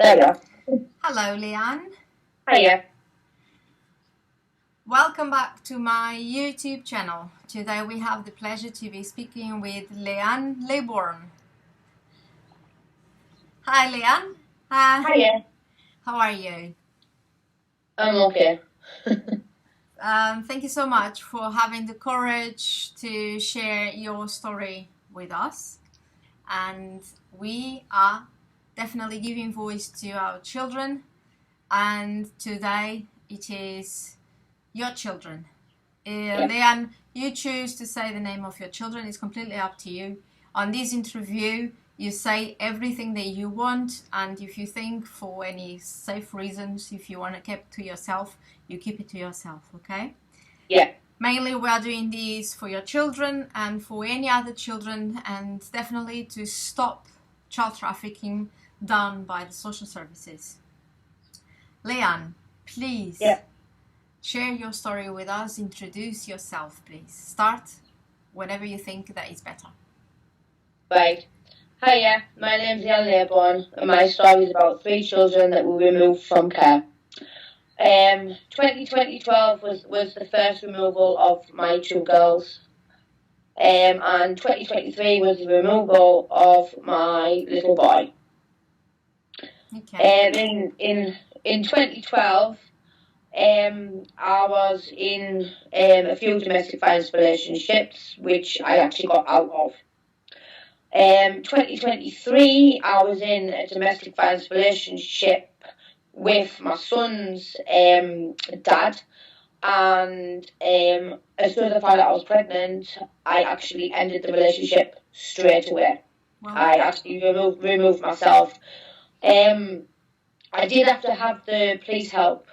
There we are. Hello, Leanne. Hiya. Welcome back to my YouTube channel. Today we have the pleasure to be speaking with Leanne Leybourne. Hi, Leanne. Hiya. How are you? I'm okay. Thank you so much for having the courage to share your story with us. And we are definitely giving voice to our children. And today it is your children. Leanne, you choose to say the name of your children. It's completely up to you. On this interview, you say everything that you want, and if you think for any safe reasons, if you want to keep it to yourself, you keep it to yourself, okay? Yeah. Mainly we are doing this for your children and for any other children, and definitely to stop child trafficking done by the social services. Leanne, please. Yeah. Share your story with us. Introduce yourself, please. Start whenever you think that is better. Right. Hiya, my name's Leanne Leybourne, and my story is about 3 children that were removed from care. 2012 was the first removal of my 2 girls, and 2023 was the removal of my little boy. Okay. In 2012, I was in a few domestic violence relationships, which I actually got out of. 2023, I was in a domestic violence relationship with my son's dad, and as soon as I found out I was pregnant, I actually ended the relationship straight away. Wow. I actually removed myself. I did have to have the police help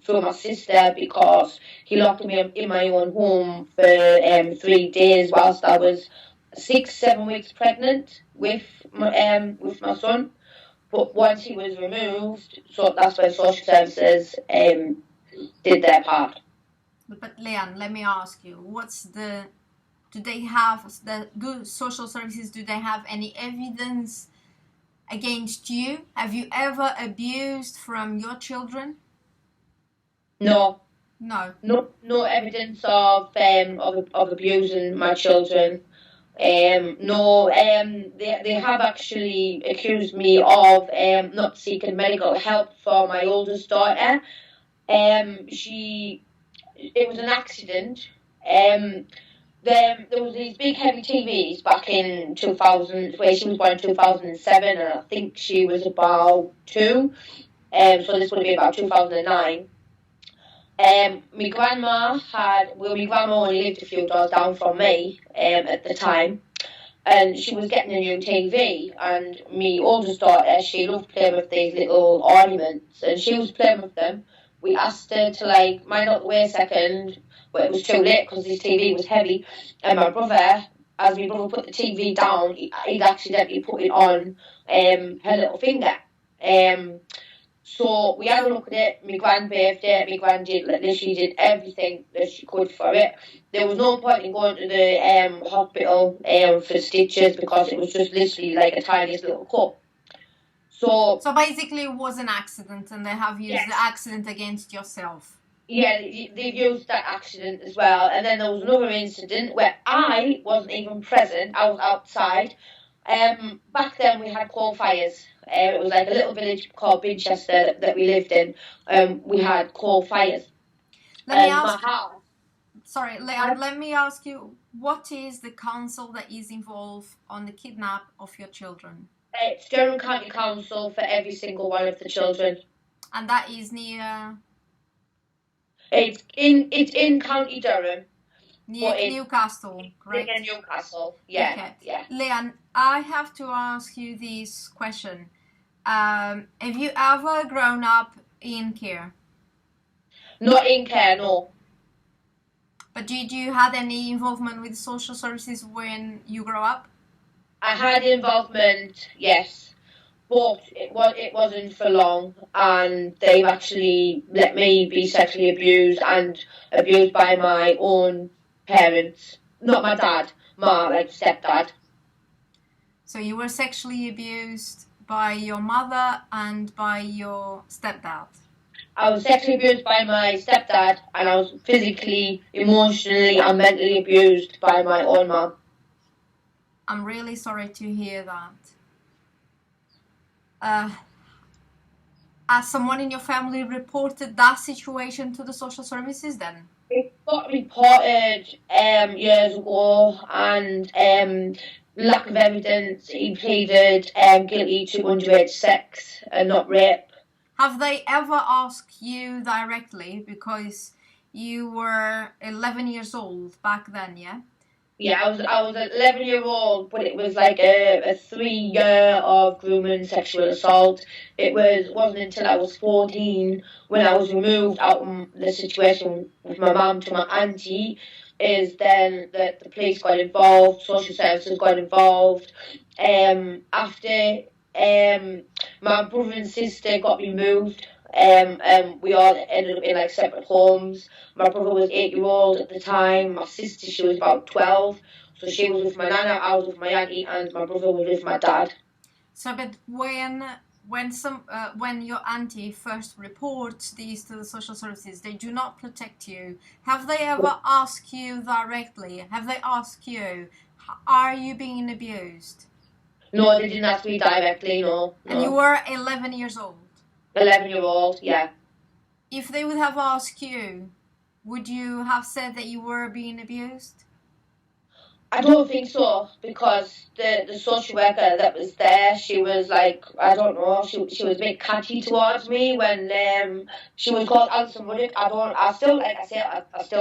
through my sister, because he locked me in my own home for 3 days whilst I was 6-7 weeks pregnant with my son. But once he was removed, so that's when social services did their part. But Leanne, let me ask you, do social services, do they have any evidence against you? Have you ever abused from your children? No. No. No evidence of abusing my children. No, they have actually accused me of not seeking medical help for my oldest daughter. It was an accident. There was these big heavy TVs back in 2000, where she was born in 2007, and I think she was about 2. So this would be about 2009. My grandma only lived a few doors down from me at the time, and she was getting a new TV, and my oldest daughter, she loved playing with these little ornaments, and she was playing with them. We asked her to mind out the way a second, but it was too late because this TV was heavy, and my brother, as my brother put the TV down, he'd accidentally put it on her little finger. So we had a look at it. My gran bathed it. My gran literally did everything that she could for it. There was no point in going to the hospital for stitches, because it was just literally like a tiniest little cut. So basically it was an accident, and they have used the accident against yourself. Yeah, they've used that accident as well. And then there was another incident where I wasn't even present. I was outside. Back then we had coal fires. It was like a little village called Binchester that we lived in. We had coal fires. Let me ask you, what is the council that is involved on the kidnap of your children? It's Durham County Council for every single one of the children. And that is near? It's in County Durham. Near Newcastle, correct? Near Newcastle, yeah. Okay. Yeah. Leanne, I have to ask you this question. Have you ever grown up in care? Not in care, no. But did you have any involvement with social services when you grew up? I had involvement, yes, but it wasn't for long, and they've actually let me be sexually abused, and abused by my own parents. Not my dad, my stepdad. So you were sexually abused by your mother and by your stepdad? I was sexually abused by my stepdad, and I was physically, emotionally, and mentally abused by my own mum. I'm really sorry to hear that. Has someone in your family reported that situation to the social services then? It got reported years ago, and lack of evidence, he pleaded guilty to underage sex and not rape. Have they ever asked you directly, because you were 11 years old back then, yeah? Yeah, I was an 11-year-old, but it was like a 3 year of grooming sexual assault. Wasn't until I was 14 when I was removed out of the situation with my mum to my auntie, is then that the police got involved, social services got involved. After my brother and sister got removed, we all ended up in like separate homes. My brother was 8-year-old at the time. My sister, she was about 12. So she was with my nana, I was with my auntie, and my brother was with my dad. So, but when your auntie first reports these to the social services, they do not protect you. Have they ever asked you directly? Have they asked you, are you being abused? No, they didn't ask me directly, no. And you were 11 years old? 11-year-old, yeah. If they would have asked you, would you have said that you were being abused? I don't think so, because the social worker that was there, she was like, I don't know, she was a bit catty towards me when she was called Alison Ruddock. I still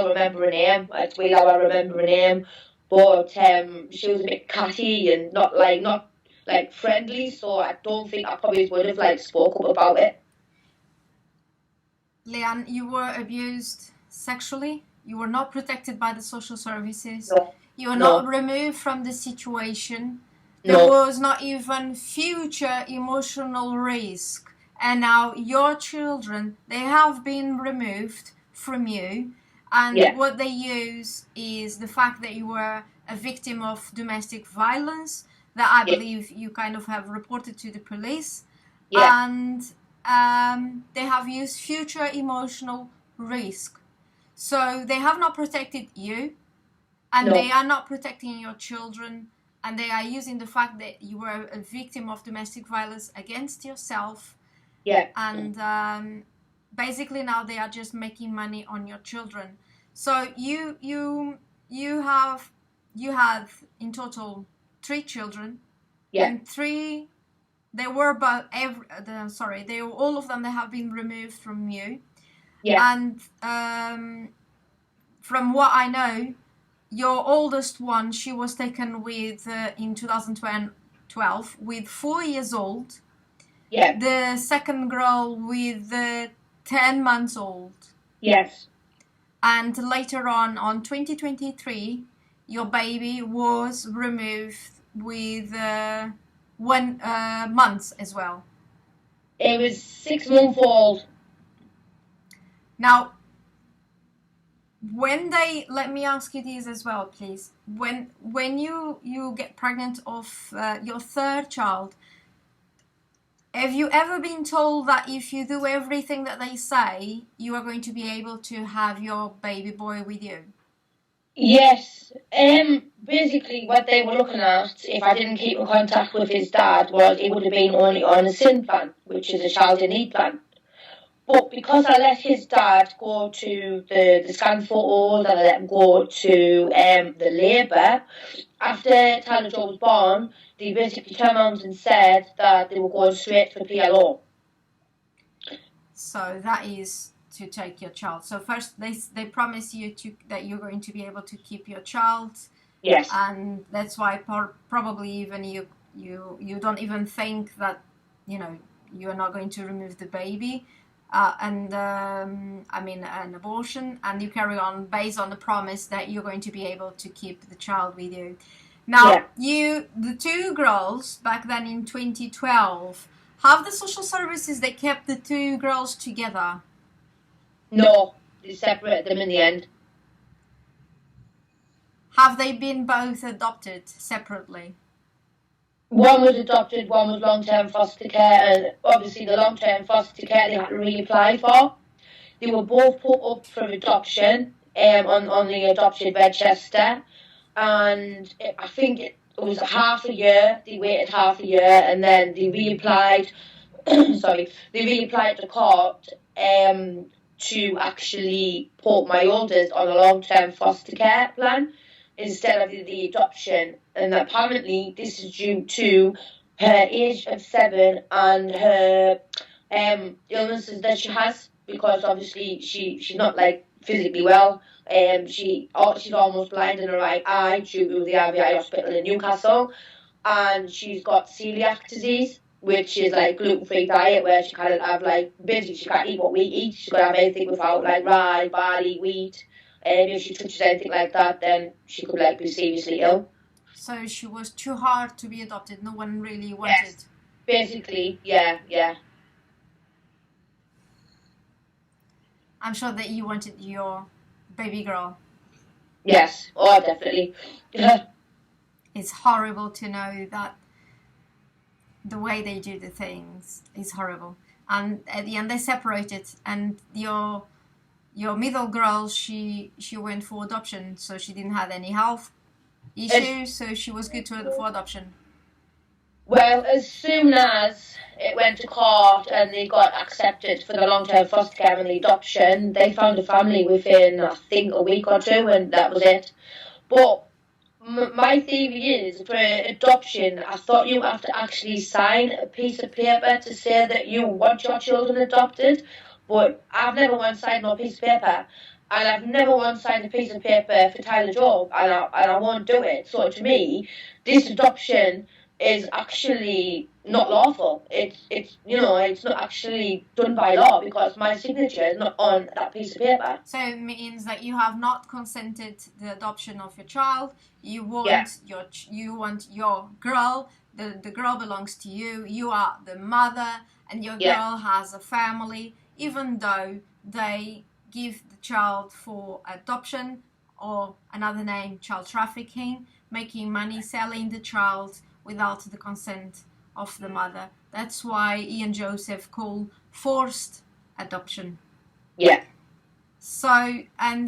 remember her name. It's weird how I remember her name, but she was a bit catty and not friendly, so I don't think I probably would have like spoke up about it. Leanne, you were abused sexually. You were not protected by the social services. No. You were not removed from the situation. There was not even future emotional risk. And now your children, they have been removed from you. And what they use is the fact that you were a victim of domestic violence, that I believe you kind of have reported to the police. And they have used future emotional risk. So they have not protected you, and they are not protecting your children, and they are using the fact that you were a victim of domestic violence against yourself. And basically now they are just making money on your children. So you had in total 3 children, and all of them, they have been removed from you. And from what I know, your oldest one, she was taken with in 2012 with 4 years old. The second girl with 10 months old. And later on 2023, your baby was removed with 1 month as well. It was 6 months old. Now, let me ask you this as well, please. When you get pregnant of your 3rd child, have you ever been told that if you do everything that they say, you are going to be able to have your baby boy with you? Yes. Basically, what they were looking at, if I didn't keep in contact with his dad, was it would have been only on a SIN plan, which is a child in need plan. But because I let his dad go to the scan photos and I let him go to the labour, after Tyler Joe was born, they basically turned around and said that they were going straight for PLO. So that is to take your child. So first they promise you that you're going to be able to keep your child. Yes. And that's why probably even you don't even think that, you are not going to remove the baby. An abortion, and you carry on based on the promise that you're going to be able to keep the child with you. Now, the 2 girls back then in 2012, have the social services, they kept the 2 girls together? No, they separated them in the end. Have they been both adopted separately? One was adopted, one was long-term foster care, and obviously the long-term foster care they had to reapply for. They were both put up for adoption on the adoption register, and I think it was half a year. They waited half a year, and then they reapplied. Sorry, they reapplied to court to actually put my oldest on a long-term foster care plan instead of the adoption. And apparently, this is due to her age of 7 and her illnesses that she has, because obviously she's not like physically well. She's almost blind in her right eye due to the RVI hospital in Newcastle, and she's got celiac disease, which is like gluten-free diet, where she can't have like basically she can't eat what we eat. She's got to have anything without like rye, barley, wheat. And if she touches anything like that, then she could like be seriously ill. So she was too hard to be adopted. No one really wanted. Yes, basically, yeah. I'm sure that you wanted your baby girl. Yes, oh, definitely. It's horrible to know that the way they do the things is horrible. And at the end, they separated, and your middle girl, she went for adoption, so she didn't have any health issues, so she was good for adoption. Well, as soon as it went to court and they got accepted for the long-term foster care and the adoption, they found a family within, I think, a week or two, and that was it. But my theory is, for adoption, I thought you have to actually sign a piece of paper to say that you want your children adopted, but I've never once signed no piece of paper, and I've never once signed a piece of paper for Tyler Job, and I won't do it. So to me, this adoption is actually not lawful. It's not actually done by law because my signature is not on that piece of paper. So it means that you have not consented to the adoption of your child. You want your girl. The girl belongs to you. You are the mother, and your girl has a family. Even though they give the child for adoption, or another name, child trafficking, making money selling the child without the consent of the mother. That's why Ian Joseph called forced adoption. Yeah. So, and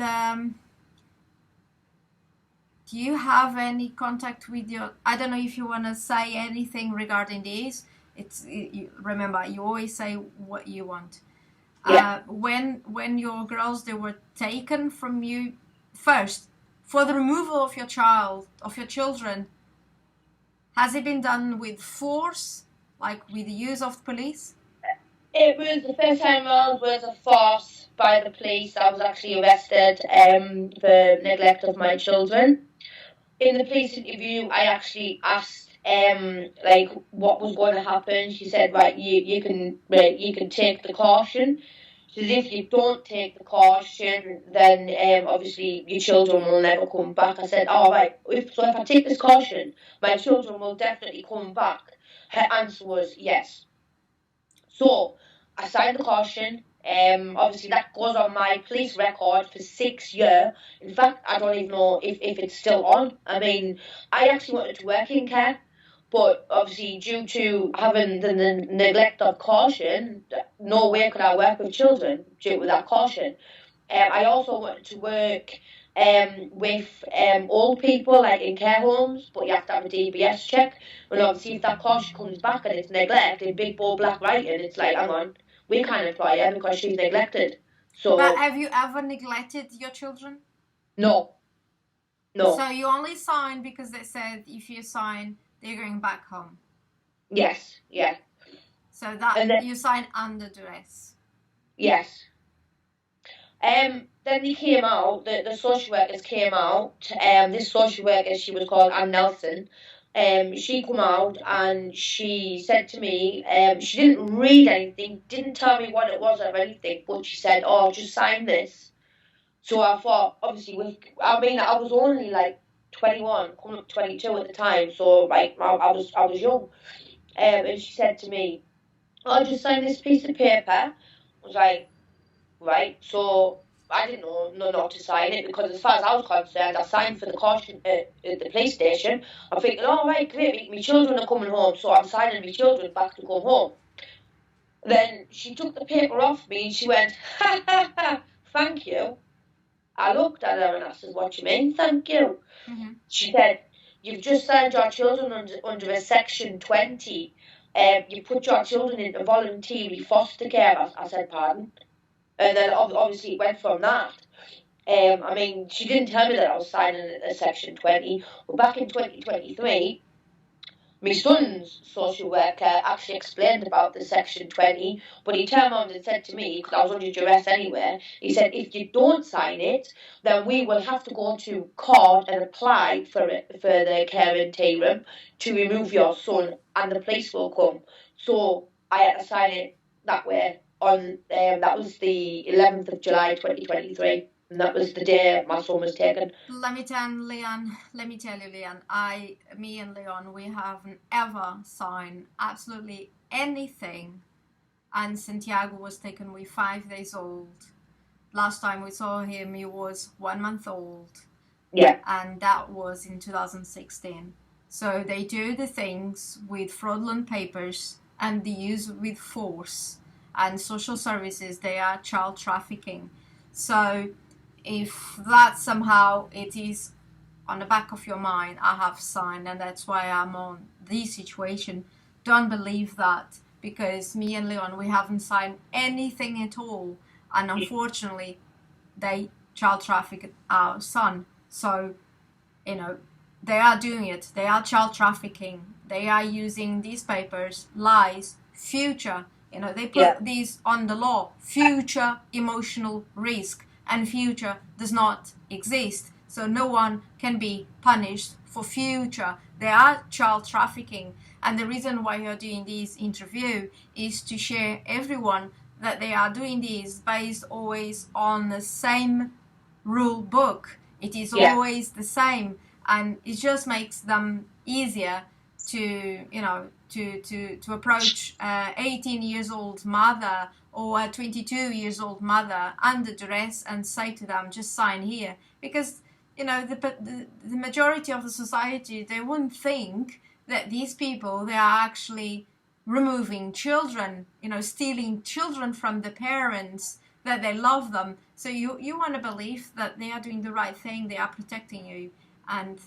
do you have any contact with your, I don't know if you want to say anything regarding this. Remember, you always say what you want. Yeah. When your girls, they were taken from you first, for the removal of your children, has it been done with force, like with the use of police? It was the first time around was a force by the police. I was actually arrested for neglect of my children. In the police interview, I actually asked like what was going to happen. She said, right, you can take the caution. So if you don't take the caution, then obviously your children will never come back. I said, all right, if I take this caution, my children will definitely come back. Her answer was yes. So I signed the caution. Obviously that goes on my police record for 6 years. In fact, I don't even know if it's still on. I mean, I actually wanted to work in care, but obviously due to having the neglect of caution, no way could I work with children due to that caution. I also wanted to work with old people, like in care homes, but you have to have a DBS check. And obviously if that caution comes back and it's neglect in big bold black writing, it's like, hang on, we can't employ her because she's neglected. So, but have you ever neglected your children? No. So you only signed because they said if you sign, they're going back home. Yes, yeah. So that you signed under duress. Yes. Then they came out, the social workers came out. This social worker, she was called Ann Nelson. She came out and she said to me, she didn't read anything, didn't tell me what it was or anything, but she said, oh, just sign this. So I thought, obviously, I was only like 21, coming up 22 at the time, so like I was young. And she said to me, oh, just sign this piece of paper. I was like, right. So I didn't know not to sign it, because as far as I was concerned, I signed for the caution at the police station. I'm thinking, oh, right, great, my children are coming home, so I'm signing my children back to come home. Then she took the paper off me and she went, ha, ha, ha, thank you. I looked at her and I said, what do you mean, thank you? Mm-hmm. She said, you've just signed your children under a Section 20. You put your children into voluntary foster care. I said, pardon? And then obviously it went from that. I mean, she didn't tell me that I was signing a Section 20. But back in 2023, my son's social worker actually explained about the Section 20, but he turned around and said to me, because I was under duress anyway, he said, if you don't sign it, then we will have to go to court and apply for the care interim to remove your son, and the police will come. So I had to sign it that way on, that was the 11th of July 2023. And that was the day my son was taken. Let me tell you, Leanne, me and Leon, we haven't ever signed absolutely anything. And Santiago was taken with 5 days old. Last time we saw him, he was 1 month old. Yeah. And that was in 2016. So they do the things with fraudulent papers and the use with force. And social services, they are child trafficking. So if that somehow it is on the back of your mind, I have signed, and that's why I'm on this situation. Don't believe that, because me and Leon, we haven't signed anything at all, and unfortunately they child trafficked our son. So they are doing it, they are child trafficking, they are using these papers, lies, future, they put these on the law, future emotional risk. And future does not exist, so no one can be punished for future. They are child trafficking, and the reason why you're doing this interview is to share everyone that they are doing this based always on the same rule book. It is always the same, and it just makes them easier to to approach 18 years old mother or a 22 years old mother under duress and say to them, just sign here, because the majority of the society, they wouldn't think that these people, they are actually removing children, stealing children from the parents, that they love them. So you want to believe that they are doing the right thing, they are protecting you, and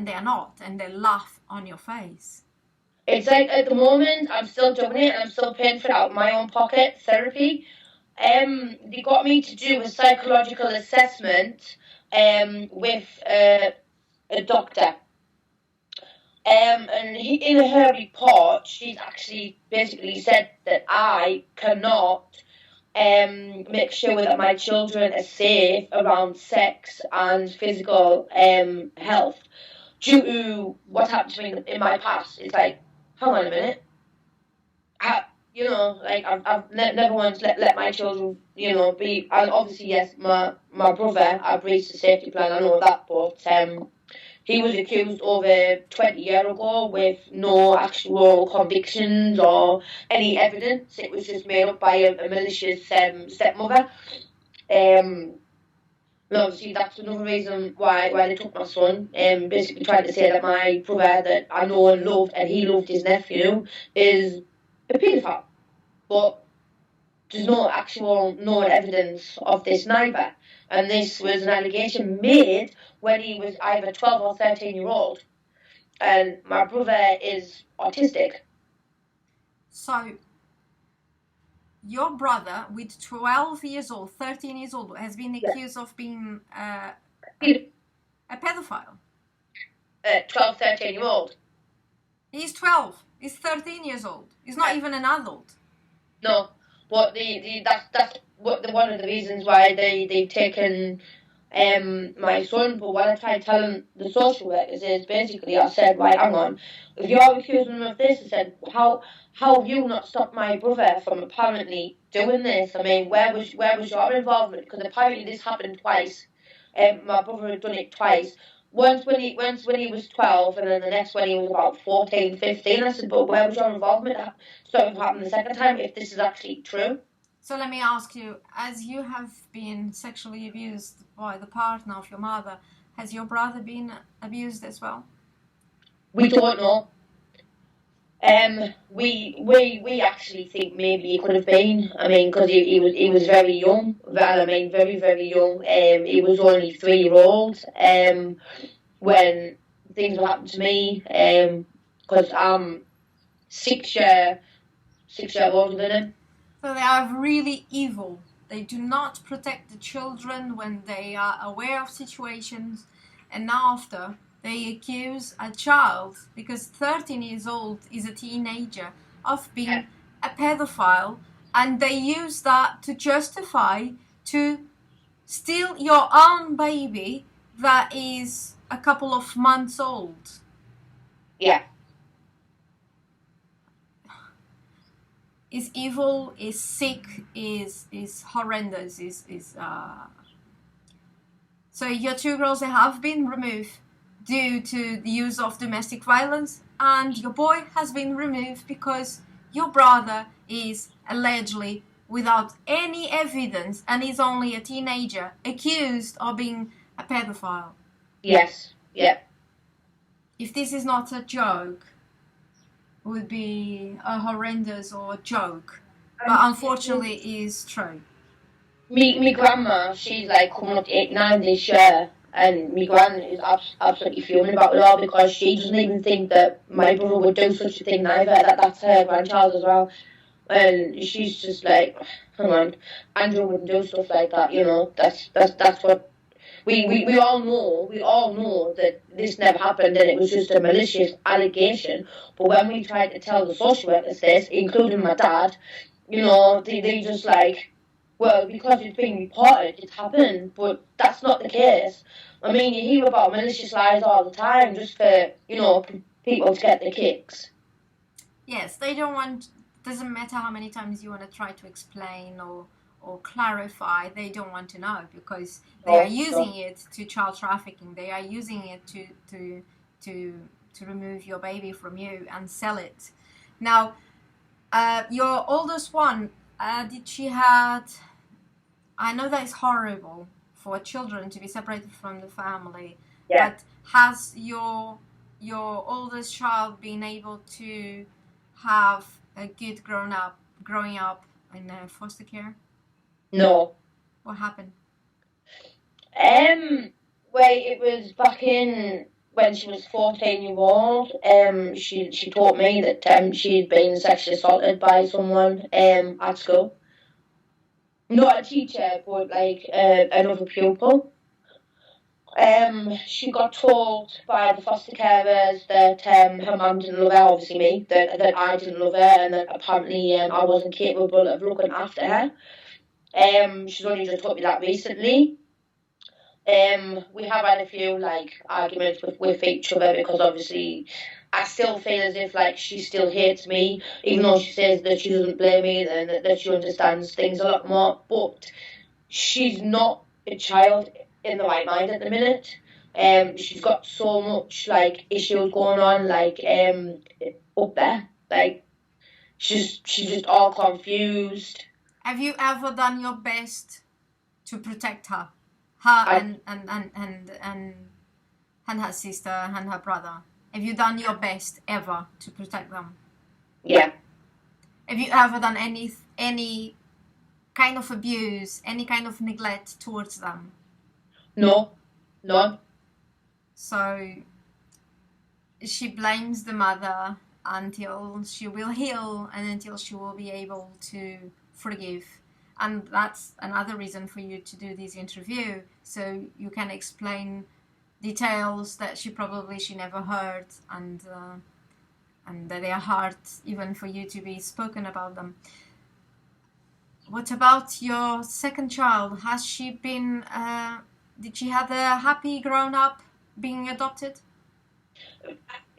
they are not, and they laugh on your face. It's like at the moment I'm still doing it and I'm still paying for it out of my own pocket, therapy. They got me to do a psychological assessment with a doctor. And in her report, she's actually basically said that I cannot make sure that my children are safe around sex and physical health due to what happened to me in my past. It's like, hang on a minute. I've never once let my children, be, and obviously, yes, my brother, I breached the safety plan, I know that, but he was accused over 20 years ago with no actual convictions or any evidence. It was just made up by a malicious stepmother. And obviously, that's another reason why they took my son. Basically trying to say that my brother that I know and loved, and he loved his nephew, is a paedophile. But there's no actual known evidence of this neither. And this was an allegation made when he was either 12 or 13-year-old. And my brother is autistic. So your brother, with 12 years old, 13 years old, has been accused of being a pedophile. 12, 13-year-old. He's 12. He's 13 years old. He's not even an adult. No, but that's one of the reasons why they've taken my son. But what I tried telling the social workers is basically, I said, right, hang on, if you're accusing them of this, I said, how have you not stopped my brother from apparently doing this? I mean, where was your involvement? Because apparently this happened twice. My brother had done it twice. Once when he was 12, and then the next when he was about 14, 15. I said, but where was your involvement? So it happened the second time, if this is actually true. So let me ask you, as you have been sexually abused by the partner of your mother, has your brother been abused as well? We don't know. We actually think maybe he could have been. I mean, because he was very young. Well, I mean, very very young. He was only 3 year old. When things were happening to me. Because I'm 6 year older than him. So they are really evil. They do not protect the children when they are aware of situations, and after they accuse a child, because 13 years old is a teenager, of being a pedophile, and they use that to justify to steal your own baby that is a couple of months old. Yeah. Is evil, is sick, is horrendous, So your 2 girls have been removed due to the use of domestic violence, and your boy has been removed because your brother is allegedly, without any evidence, and is only a teenager, accused of being a pedophile. Yes. Yeah. If this is not a joke, would be a horrendous or a joke, but unfortunately it is true. Me grandma, she's like coming up to 8, 9 this year, and me gran is absolutely fuming about it all because she doesn't even think that my brother would do such a thing either. That's her grandchild as well, and she's just like, come on, Andrew wouldn't do stuff like that. You know, that's what. We all know that this never happened and it was just a malicious allegation. But when we tried to tell the social workers this, including my dad, you know, they just like, well, because it's been reported, it's happened, but that's not the case. I mean, you hear about malicious lies all the time just for, you know, people to get the kicks. Yes, they don't want, doesn't matter how many times you want to try to explain or clarify, they don't want to know because they are using it to child trafficking. They are using it to remove your baby from you and sell it. Now, your oldest one, did she had? I know that is horrible for children to be separated from the family. Yeah. But has your oldest child been able to have a good growing up in foster care? No. What happened? Well, it was back in when she was 14 years old. She told me that she'd been sexually assaulted by someone at school. Not a teacher, but like another pupil. She got told by the foster carers that her mum didn't love her, obviously me, that I didn't love her, and that apparently I wasn't capable of looking after her. She's only just told me that recently. We have had a few like arguments with each other because obviously I still feel as if like she still hates me, even though she says that she doesn't blame me and that she understands things a lot more. But she's not a child in the right mind at the minute. She's got so much like issues going on, like up there, like she's just all confused. Have you ever done your best to protect her? And her sister and her brother. Have you done your best ever to protect them? Yeah. Have you ever done any kind of abuse, any kind of neglect towards them? No. None. So she blames the mother until she will heal and until she will be able to forgive. And that's another reason for you to do this interview, so you can explain details that she never heard, and that they are hard even for you to be spoken about them. What about your second child? Has she been? Did she have a happy grown up being adopted?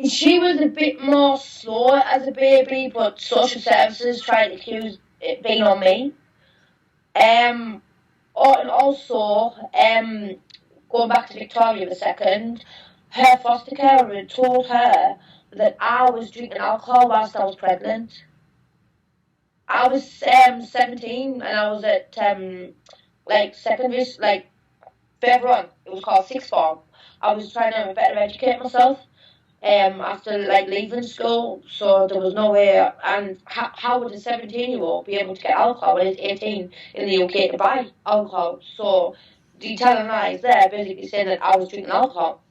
She was a bit more slow as a baby, but social services tried to accuse it being on me. And also, going back to Victoria for a second, her foster carer had told her that I was drinking alcohol whilst I was pregnant. I was 17 and I was at like secondary, like further on. It was called sixth form. I was trying to better educate myself after like leaving school, so there was no way. And how would a 17-year-old be able to get alcohol when it's 18 in the UK to buy alcohol? So the telling lies there, basically saying that I was drinking alcohol.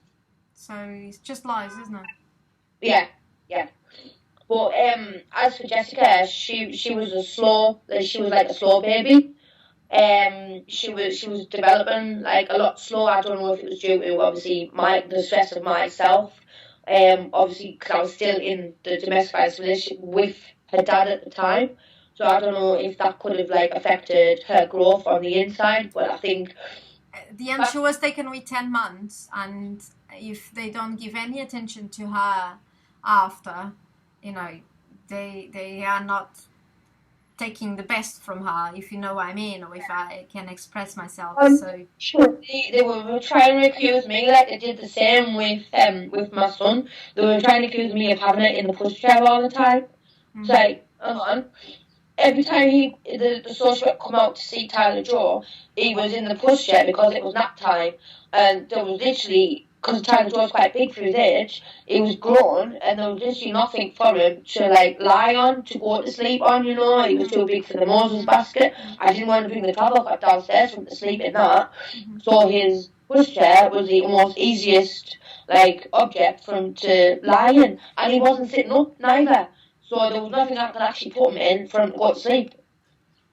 So it's just lies, isn't it? Yeah, yeah. But as for Jessica, she was a slow, like she was like a slow baby. She was developing like a lot slower. I don't know if it was due to obviously the stress of myself. Obviously because I was still in the domestic violence relationship with her dad at the time. So I don't know if that could have like affected her growth on the inside. But I think the end she was taken with 10 months, and if they don't give any attention to her after, you know, they are not taking the best from her, if you know what I mean, or if I can express myself. So sure, they were trying to accuse me, like they did the same with my son. They were trying to accuse me of having it in the pushchair all the time. It's like, hang on. Every time the social worker come out to see Tyler Joe, he was in the pushchair because it was nap time, and there was literally, because Tyler Joe's quite big for his age, he was grown, and there was literally nothing for him to like lie on, to go to sleep on. You know, he was too big for the Moses basket. I didn't want to bring the travel cot downstairs for him to sleep in that, so his pushchair was the most easiest like object for him to lie in, and he wasn't sitting up neither. So there was nothing I could actually put him in for him to go to sleep.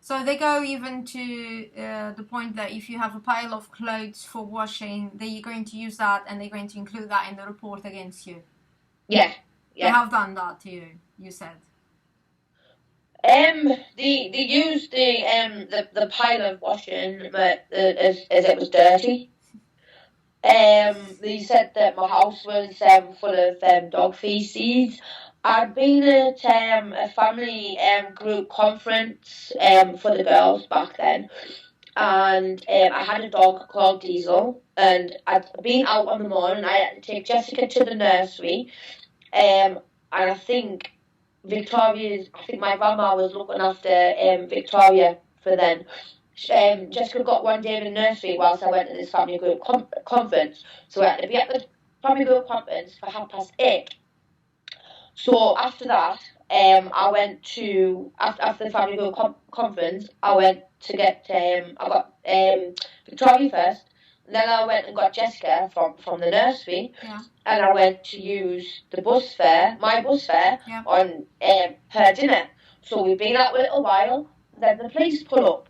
So they go even to the point that if you have a pile of clothes for washing, they're going to use that and they're going to include that in the report against you. Yeah. They have done that to you, you said. They used the pile of washing, but as it was dirty. They said that my house was full of dog feces. I'd been at a family group conference for the girls back then, and I had a dog called Diesel, and I'd been out on the morning. I had to take Jessica to the nursery, and I think I think my grandma was looking after Victoria for then. Jessica got one day in the nursery whilst I went to this family group conference. So I had to be at the family group conference for 8:30. So after that, I went to after the family group conference. I went to get I got Victoria first. Then I went and got Jessica from the nursery, and I went to use the bus fare, my bus fare, on her dinner. So we've been out a little while. Then the police pull up.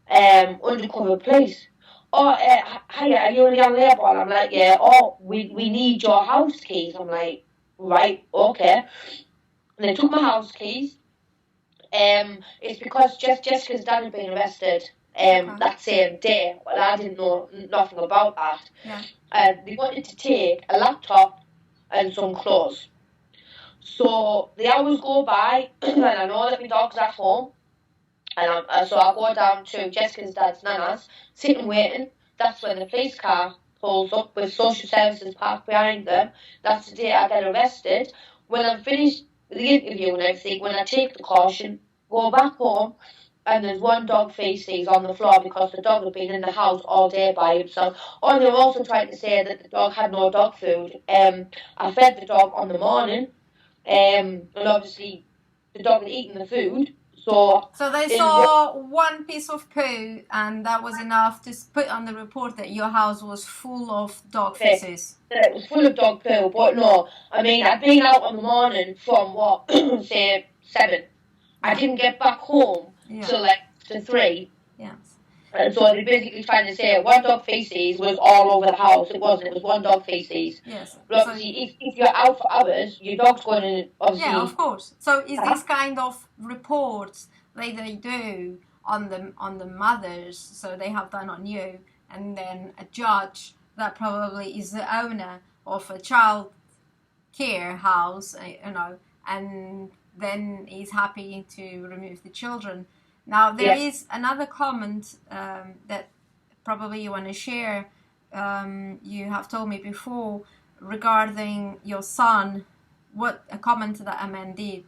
Undercover police. Oh, hiya, are you Leanne Leybourne? I'm like, yeah. Oh, we need your house keys. I'm like, right, okay. And they took my house keys. It's because Jessica's dad had been arrested that same day. Well, I didn't know nothing about that. Yeah. They wanted to take a laptop and some clothes. So the hours go by, and I know that my dog's at home. And so I go down to Jessica's dad's nana's, sitting waiting. That's when the police car pulls up with social services parked behind them. That's the day I get arrested. When I'm finished the interview and everything, when I take the caution, go back home, and there's one dog feces on the floor because the dog had been in the house all day by himself. Oh, they were also trying to say that the dog had no dog food. I fed the dog on the morning, and obviously the dog had eaten the food. So they saw one piece of poo, and that was enough to put on the report that your house was full of dog feces. It was full of dog poo, but no. I mean, I'd been out on the morning from say 7. I didn't get back home till like to 3. Yes. And so they're basically trying to say one dog feces was all over the house. It wasn't. It was one dog feces. Yes. But obviously, if you're out for hours, your dog's going to obviously. Yeah, of course. So is this kind of reports that they do on the mothers? So they have done on you, and then a judge that probably is the owner of a child care house, you know, and then is happy to remove the children. Now, there is another comment that probably you want to share. You have told me before regarding your son, what a comment that a man did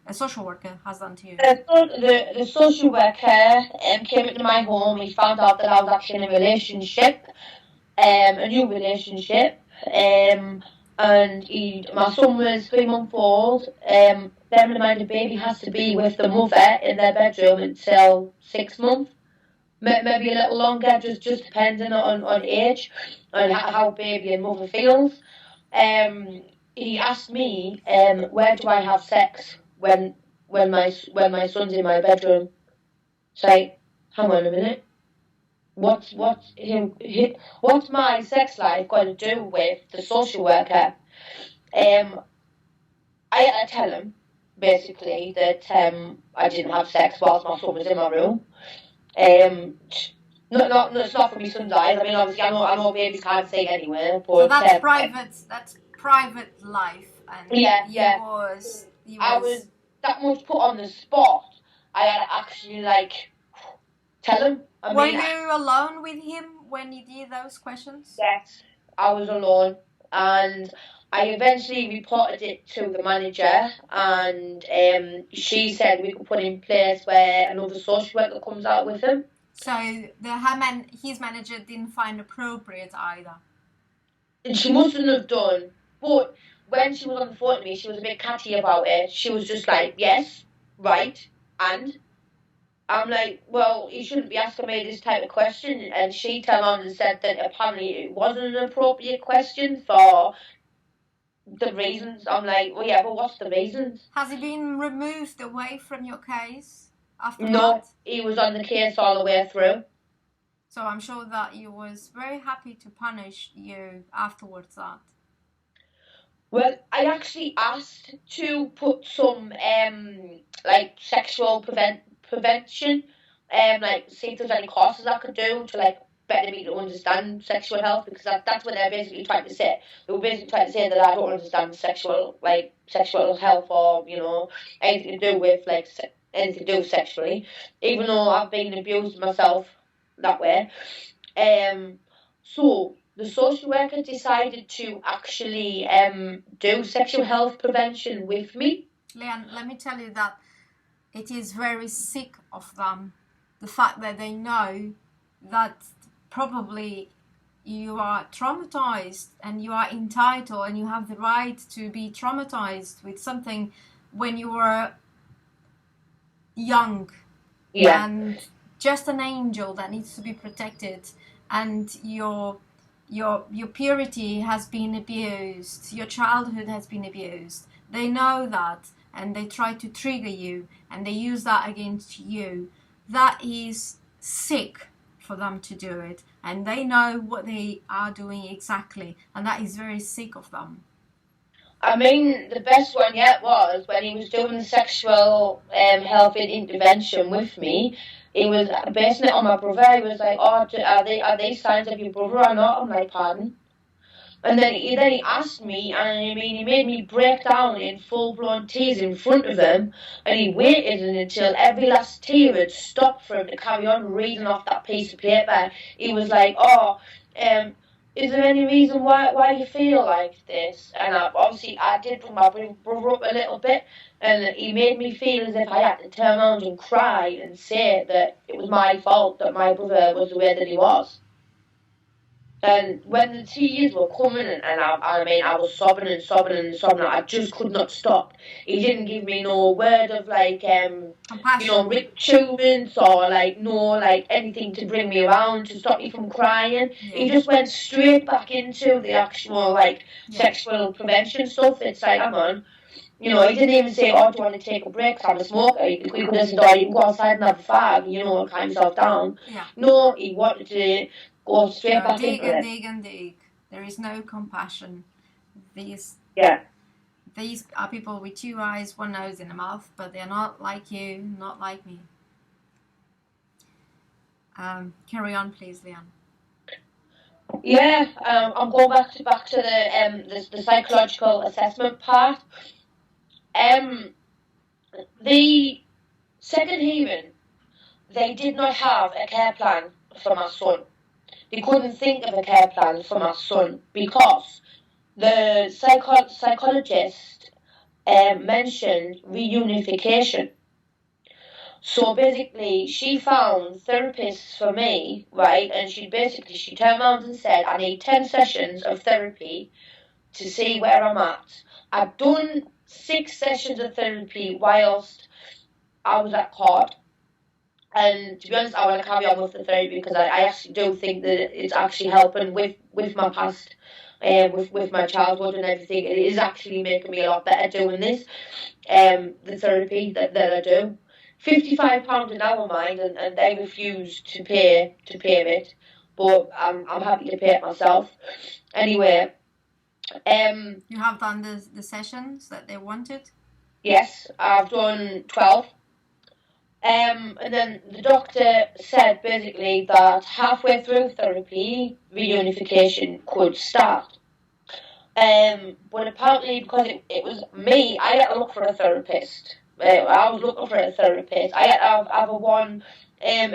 a social worker has done to you? The social worker came into my home. He found out that I was actually in a relationship, a new relationship, and my son was 3 months old. Bearing in mind the baby has to be with the mother in their bedroom until 6 months, maybe a little longer, just depending on age and how baby and mother feels. He asked me, where do I have sex when my son's in my bedroom? It's like, hang on a minute. What's my sex life got to do with the social worker? I had to tell him basically that I didn't have sex whilst my son was in my room. It's not from my son's eyes. I mean, obviously, I know babies can't see anyway. But so that's private. That's private life, and yeah. I was that much put on the spot. I had to actually tell him. Were you alone with him when you did those questions? Yes, I was alone, and I eventually reported it to the manager, and she said we could put in place where another social worker comes out with him. So his manager didn't find appropriate either. And she mustn't have done, but when she was on the phone to me, she was a bit catty about it. She was just like, yes, right, and I'm like, well, you shouldn't be asking me this type of question. And she turned on and said that apparently it wasn't an appropriate question for the reasons. I'm like, well, yeah, but what's the reasons? Has he been removed away from your case after that? No, he was on the case all the way through. So I'm sure that he was very happy to punish you afterwards that. Well, I actually asked to put some sexual prevention, see if there's any courses I could do to better me to understand sexual health, because that's what they're basically trying to say. They were basically trying to say that I don't understand sexual health, or anything to do with anything to do sexually, even though I've been abused myself that way. So the social worker decided to actually do sexual health prevention with me. Leanne, let me tell you that it is very sick of them, the fact that they know that probably you are traumatized and you are entitled and you have the right to be traumatized with something when you were young and just an angel that needs to be protected, and your purity has been abused, your childhood has been abused. They know that, and they try to trigger you, and they use that against you. That is sick for them to do it, and they know what they are doing exactly, and that is very sick of them. I mean, the best one yet was when he was doing the sexual health intervention with me. He was basing it on my brother. He was like, "Oh, are they signs of your brother or not?" I'm like, "Pardon?" And then he asked me, and I mean, he made me break down in full-blown tears in front of him, and he waited until every last tear had stopped for him to carry on reading off that piece of paper. He was like, "Oh, is there any reason why you feel like this?" And I did bring my brother up a little bit, and he made me feel as if I had to turn around and cry and say that it was my fault that my brother was the way that he was. And when the tears were coming, and I was sobbing and sobbing and sobbing, I just could not stop. He didn't give me no word of reassurance or anything to bring me around to stop me from crying. Yeah. He just went straight back into the actual sexual prevention stuff. It's like, hang on. He didn't even say, "Oh, do you want to take a break? 'Cause I'm a smoker." He could have said, "Oh, you can go outside and have a fag, calm yourself down." Yeah. No, he wanted to go straight back dig into and it. dig and dig. There is no compassion. These are people with 2 eyes, 1 nose, and a mouth, but they're not like you, not like me. Carry on, please, Leanne. Yeah, I'm going back to the psychological assessment part. The second hearing, they did not have a care plan for my son. They couldn't think of a care plan for my son because the psychologist mentioned reunification. So basically, she found therapists for me, right? And she turned around and said, I need 10 sessions of therapy to see where I'm at. I've done 6 sessions of therapy whilst I was at court. And to be honest, I want to carry on with the therapy because I actually do think that it's actually helping with my past, with my childhood and everything. It is actually making me a lot better doing this, the therapy that I do. £55 an hour, mind, and they refuse to pay it, but I'm happy to pay it myself. Anyway, you have done the sessions that they wanted? Yes, I've done 12. And then the doctor said basically that halfway through therapy, reunification could start. But apparently, because it was me, I had to look for a therapist. I was looking for a therapist. I had to have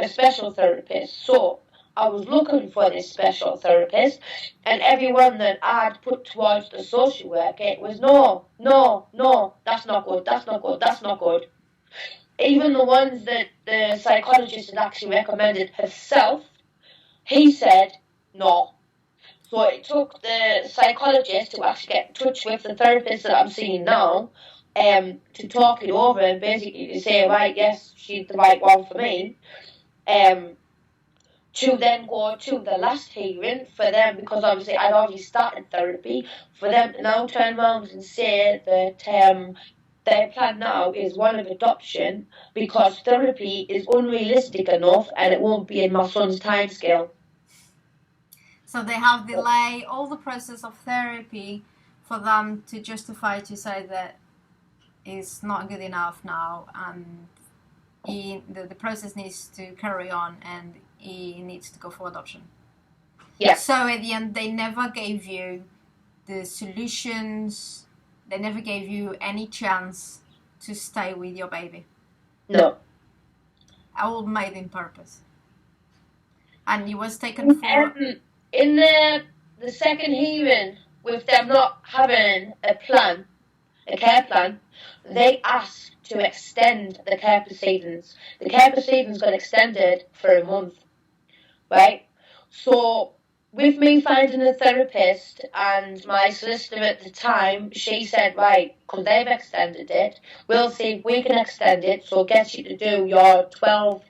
a special therapist. So I was looking for this special therapist, and everyone that I'd put towards the social worker, it was no, that's not good, that's not good, that's not good. Even the ones that the psychologist had actually recommended herself, he said no. So it took the psychologist to actually get in touch with the therapist that I'm seeing now, to talk it over and basically to say, right, yes, she's the right one for me. To then go to the last hearing for them, because obviously I'd already started therapy, for them to now turn around and say that their plan now is one of adoption because therapy is unrealistic enough and it won't be in my son's timescale. So they have delayed all the process of therapy for them to justify to say that it's not good enough now, and the process needs to carry on and he needs to go for adoption. Yeah. So at the end, they never gave you the solutions. They never gave you any chance to stay with your baby. No. All made in purpose. And you was taken for... In the second hearing, with them not having a care plan, they asked to extend the care proceedings. The care proceedings got extended for a month, right? So with me finding a therapist and my solicitor at the time, she said, right, because they've extended it, we'll see if we can extend it so it gets you to do your 12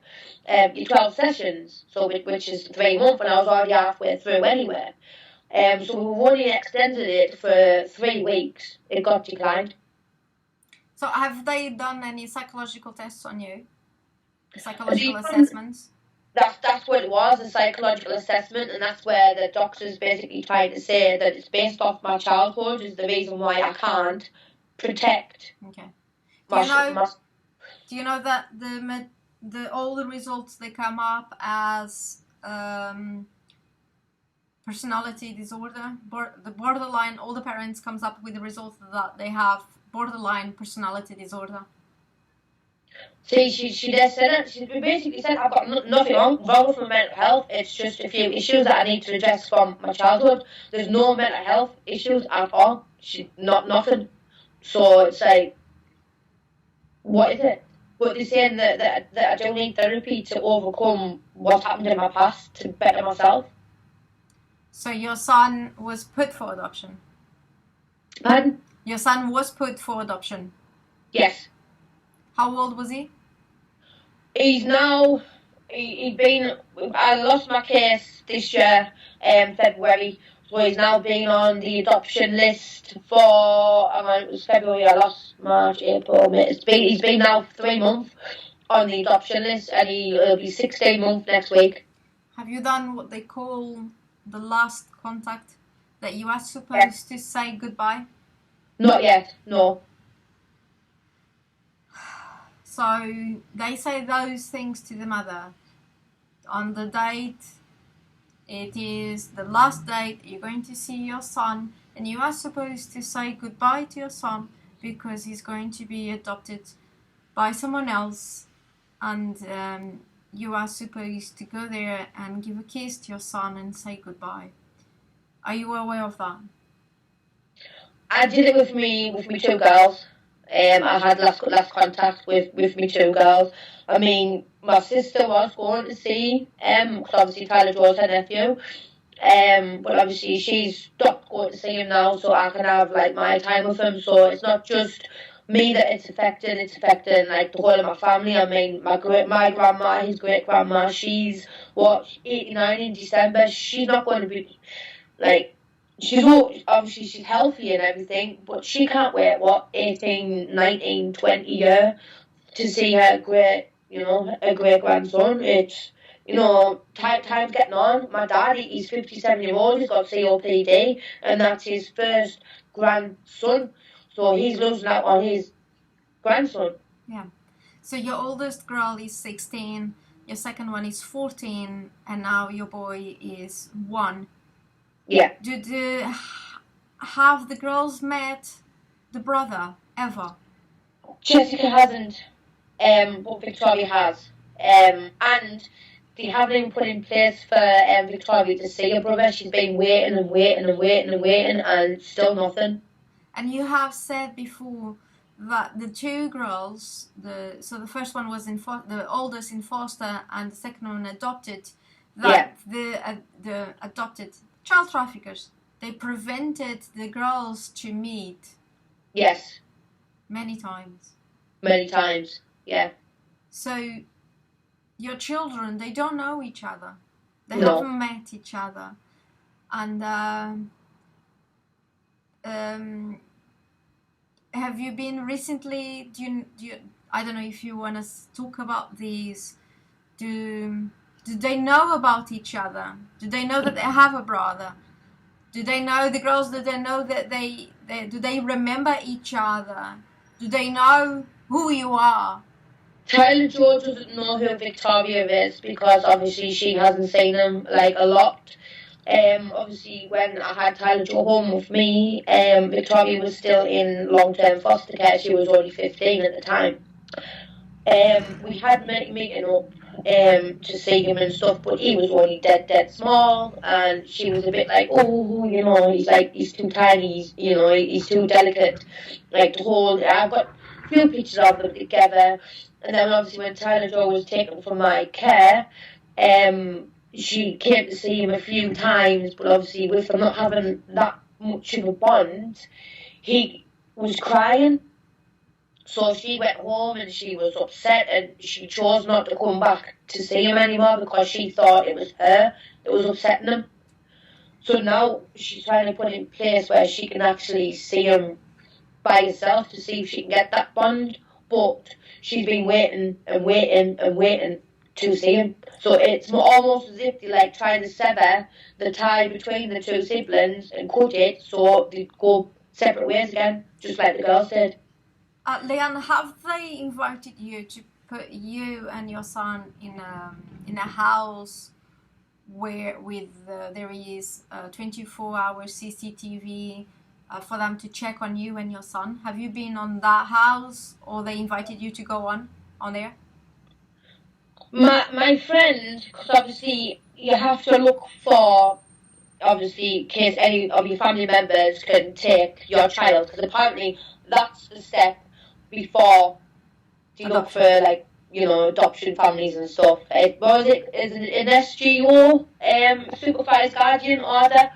sessions, so which is 3 months, and I was already halfway through anyway. So we've only extended it for 3 weeks. It got declined. So have they done any psychological tests on you? Psychological assessments? That's what it was, a psychological assessment, and that's where the doctors basically tried to say that it's based off my childhood is the reason why I can't protect. Okay. Do you know that all the results they come up as personality disorder, the borderline, all the parents comes up with the results that they have borderline personality disorder. See, she just said it. She basically said, I've got nothing wrong with my mental health. It's just a few issues that I need to address from my childhood. There's no mental health issues at all. Nothing. So it's like, what is it? But they're saying that I don't need therapy to overcome what's happened in my past to better myself. So your son was put for adoption? Pardon? Your son was put for adoption? Yes. How old was he? He's now, I lost my case this year, February, so he's now been on the adoption list for, it was February, I lost March, April, May. He's been now 3 months on the adoption list, and he'll be 16 months next week. Have you done what they call the last contact, that you are supposed to say goodbye? Not yet, no. So they say those things to the mother. On the date, it is the last date you're going to see your son, and you are supposed to say goodbye to your son because he's going to be adopted by someone else, and you are supposed to go there and give a kiss to your son and say goodbye. Are you aware of that? I did it with me 2 girls. I had last contact with my two girls. I mean, my sister was going to see, because obviously Tyler Joe's her nephew, but obviously she's stopped going to see him now, so I can have like my time with him. So it's not just me that it's affecting like the whole of my family. I mean, my grandma, his great grandma, she's 89 in December. She's not going to be like, obviously she's healthy and everything, but she can't wait 18, 19, 20 years to see her her great grandson. It's, time's getting on. My dad, he's 57-year-old, he's got COPD, and that's his first grandson. So he's losing out on his grandson. Yeah. So your oldest girl is 16, your second one is 14, and now your boy is 1. Yeah. Have the girls met the brother ever? Jessica hasn't, but Victoria has. And they haven't even put in place for Victoria to see her brother. She's been waiting and waiting and waiting and waiting, and still nothing. And you have said before that the two girls, the first one was the oldest in foster, and the second one adopted. That the adopted child traffickers, they prevented the girls to meet. Yes. Many times. Many times. Yeah. So your children, they don't know each other. They No. haven't met each other, and have you been recently? Do you? I don't know if you want to talk about these. Do they know about each other? Do they know that they have a brother? Do they know the girls? Do they know that do they remember each other? Do they know who you are? Tyler Joe doesn't know who Victoria is because obviously she hasn't seen him like a lot. Obviously when I had Tyler Joe home with me, Victoria was still in long-term foster care. She was only 15 at the time. We had meeting up to see him and stuff, but he was only dead small, and she was a bit like, he's too tiny, he's too delicate, like to hold. I've got a few pictures of them together, and then obviously when Tyler Joe was taken from my care, she came to see him a few times, but obviously with them not having that much of a bond, he was crying. So she went home and she was upset, and she chose not to come back to see him anymore because she thought it was her that was upsetting him. So now she's trying to put in place where she can actually see him by herself to see if she can get that bond. But she's been waiting and waiting and waiting to see him. So it's almost as if they're like trying to sever the tie between the two siblings and cut it so they go separate ways again, just like the girls did. Leanne, have they invited you to put you and your son in a house where there is 24-hour CCTV for them to check on you and your son? Have you been on that house, or they invited you to go on there? My friend, because obviously you have to look for, obviously, in case any of your family members can take your child, because apparently that's the step before you look for, like, adoption families and stuff. Is it an SGO, supervised guardian order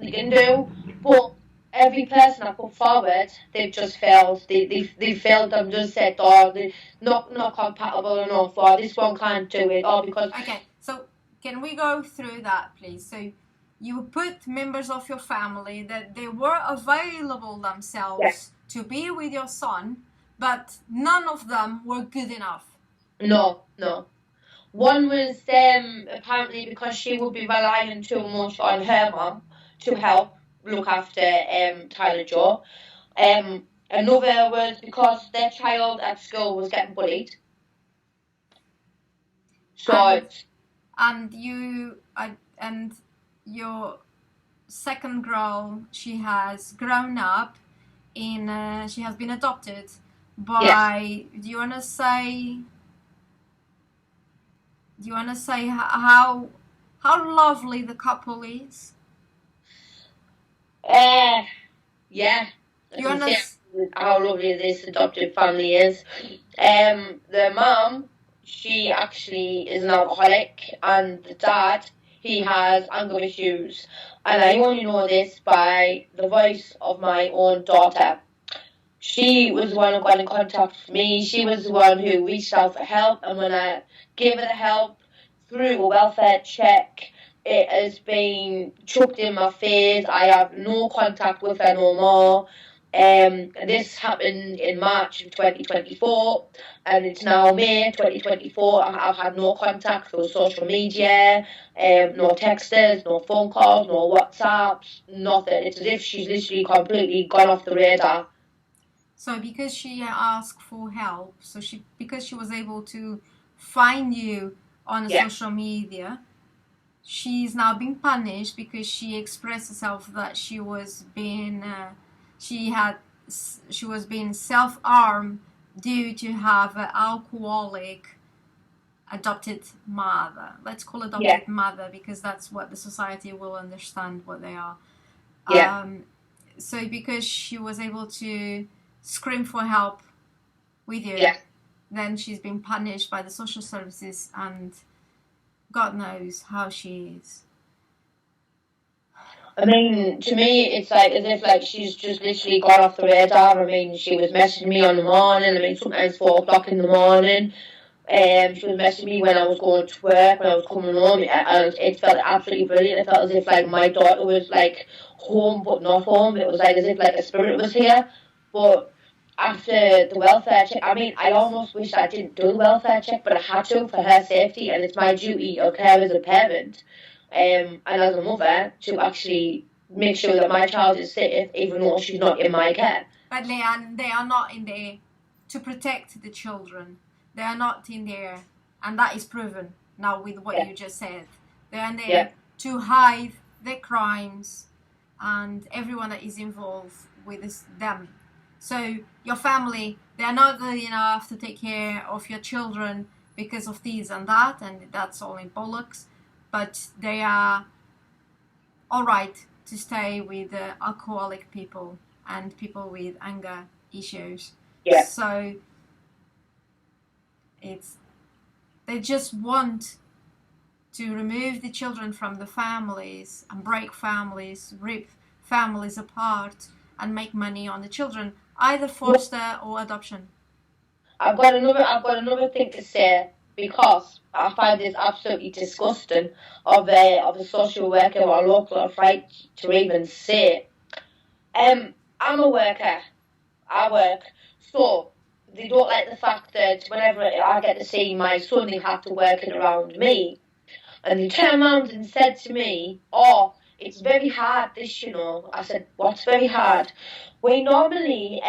you can do, but every person I put forward, they've just failed. They failed them, just said, they're not compatible enough, or this one can't do it, or because... Okay, so can we go through that, please? So you put members of your family that they were available themselves to be with your son, but none of them were good enough. No. One was apparently because she would be relying too much on her mum to help look after Tyler Joe. Another was because their child at school was getting bullied. So and your second girl, she has grown up she has been adopted by. Yes. Do you want to say how lovely the couple is? Yeah. Do you want how lovely this adopted family is. The mum, she actually is an alcoholic, and the dad, he has anger issues. And I only know this by the voice of my own daughter. She was the one who got in contact with me. She was the one who reached out for help, and when I gave her the help through a welfare check, it has been chucked in my face. I have no contact with her no more. This happened in March of 2024, and it's now May 2024. I've had no contact through social media, no texts, no phone calls, no WhatsApps, nothing. It's as if she's literally completely gone off the radar. So because she asked for help, because she was able to find you on social media, she's now being punished because she expressed herself that she was being self-harmed due to have an alcoholic adopted mother. Let's call adopted mother because that's what the society will understand what they are. So because she was able to scream for help with you, then she's been punished by the social services, and God knows how she is. I mean, to me, it's like as if like she's just literally gone off the radar. I mean, she was messaging me on the morning. I mean, sometimes 4 o'clock in the morning. She was messaging me when I was going to work, when I was coming home, and it felt absolutely brilliant. It felt as if like my daughter was like home but not home. It was like as if like a spirit was here. But after the welfare check, I mean, I almost wish I didn't do the welfare check, but I had to for her safety, and it's my duty of care as a parent, and as a mother, to actually make sure that my child is safe, even though she's not in my care. But Leanne, they are not in there to protect the children. They are not in there, and that is proven now with what you just said. They are there to hide their crimes and everyone that is involved with them. So your family, they are not good enough to take care of your children because of this and that, and that's all in bollocks. But they are all right to stay with alcoholic people and people with anger issues. So they just want to remove the children from the families and break families, rip families apart, and make money on the children, either foster or adoption. I've got another thing to say, because I find this absolutely disgusting of a social worker or a local authority to even say. I'm a worker. I work. So they don't like the fact that whenever I get to see my son, they have to work it around me. And they turned around and said to me, "Oh, it's very hard this, you know." I said, "What's very hard?" We normally,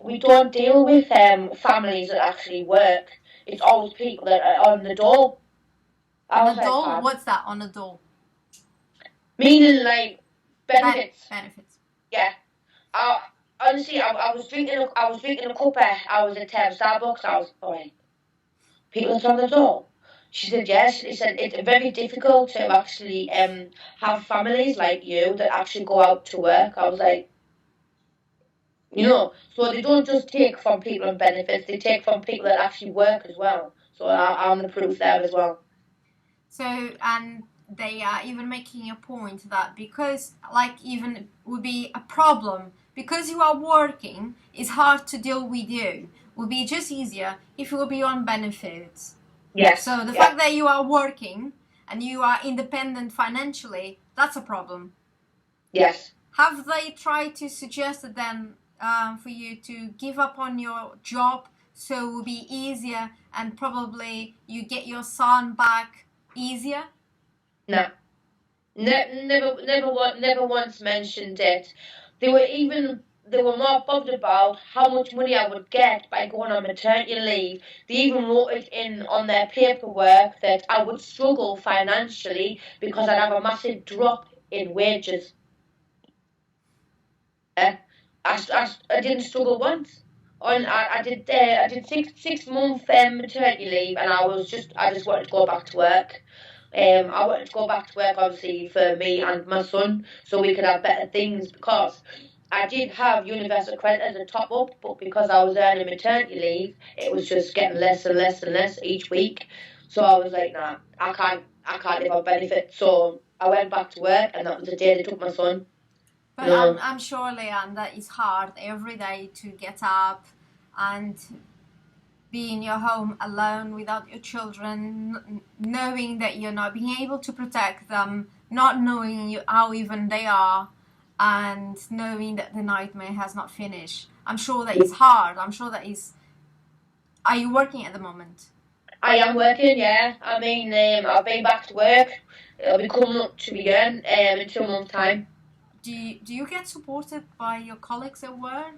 we don't deal with families that actually work. It's always people that are on the dole. On the dole? What's that, on the dole? Meaning like benefits. Benefits. Yeah. Honestly, I was drinking a cuppa. I was at Starbucks. I was people that's on the dole. She said yes. She said it's very difficult to actually have families like you that actually go out to work. I was like, so they don't just take from people on benefits, they take from people that actually work as well. So I'm the proof there as well. So, and they are even making a point that because, like, even would be a problem, because you are working, it's hard to deal with you. Would be just easier if you will be on benefits. Yes. So the fact that you are working and you are independent financially, that's a problem. Yes. Have they tried to suggest then for you to give up on your job so it will be easier and probably you get your son back easier? No. Never once mentioned it. They were more bothered about how much money I would get by going on maternity leave. They even wrote it in on their paperwork that I would struggle financially because I'd have a massive drop in wages. I didn't struggle once. I did 6 month maternity leave, and I just wanted to go back to work. I wanted to go back to work, obviously, for me and my son, so we could have better things, because I did have universal credit as a top up, but because I was earning maternity leave, it was just getting less and less and less each week. So I was like, nah, I can't live on benefits. So I went back to work, and that was the day they took my son. But No, I'm sure, Leanne, that it's hard every day to get up and be in your home alone without your children, knowing that you're not being able to protect them, not knowing how even they are, and knowing that the nightmare has not finished. I'm sure that it's hard. I'm sure that is. Are you working at the moment? I am working. Yeah, I mean, I've been back to work. It'll be coming up to begin in 2 months' time. Do you get supported by your colleagues at work?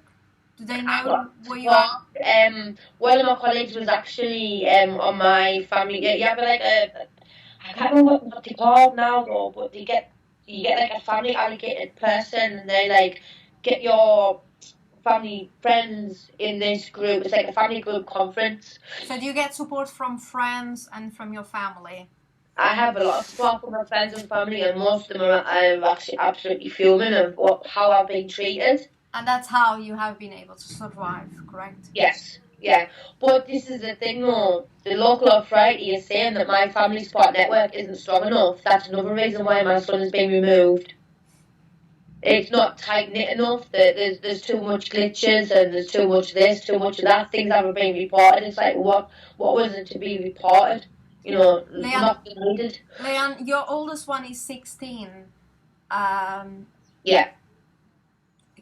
Do they I know got where you are? support. One of my colleagues was actually on my family. Yeah, you have like I can't remember what they call now though, but you get like a family allocated person, and they like get your family friends in this group. It's like a family group conference. So do you get support from friends and from your family? I have a lot of support from my friends and family, and most of them are actually absolutely fuming of how I've been treated. And that's how you have been able to survive, correct? Yes, yeah. But this is the thing though, the local authority is saying that my family support network isn't strong enough. That's another reason why my son has been removed. It's not tight knit enough. That there's too much glitches, and there's too much this, too much of that. Things haven't been reported. It's like what wasn't to be reported? Leanne, Not needed. Leanne, your oldest one is 16. Um, Yeah.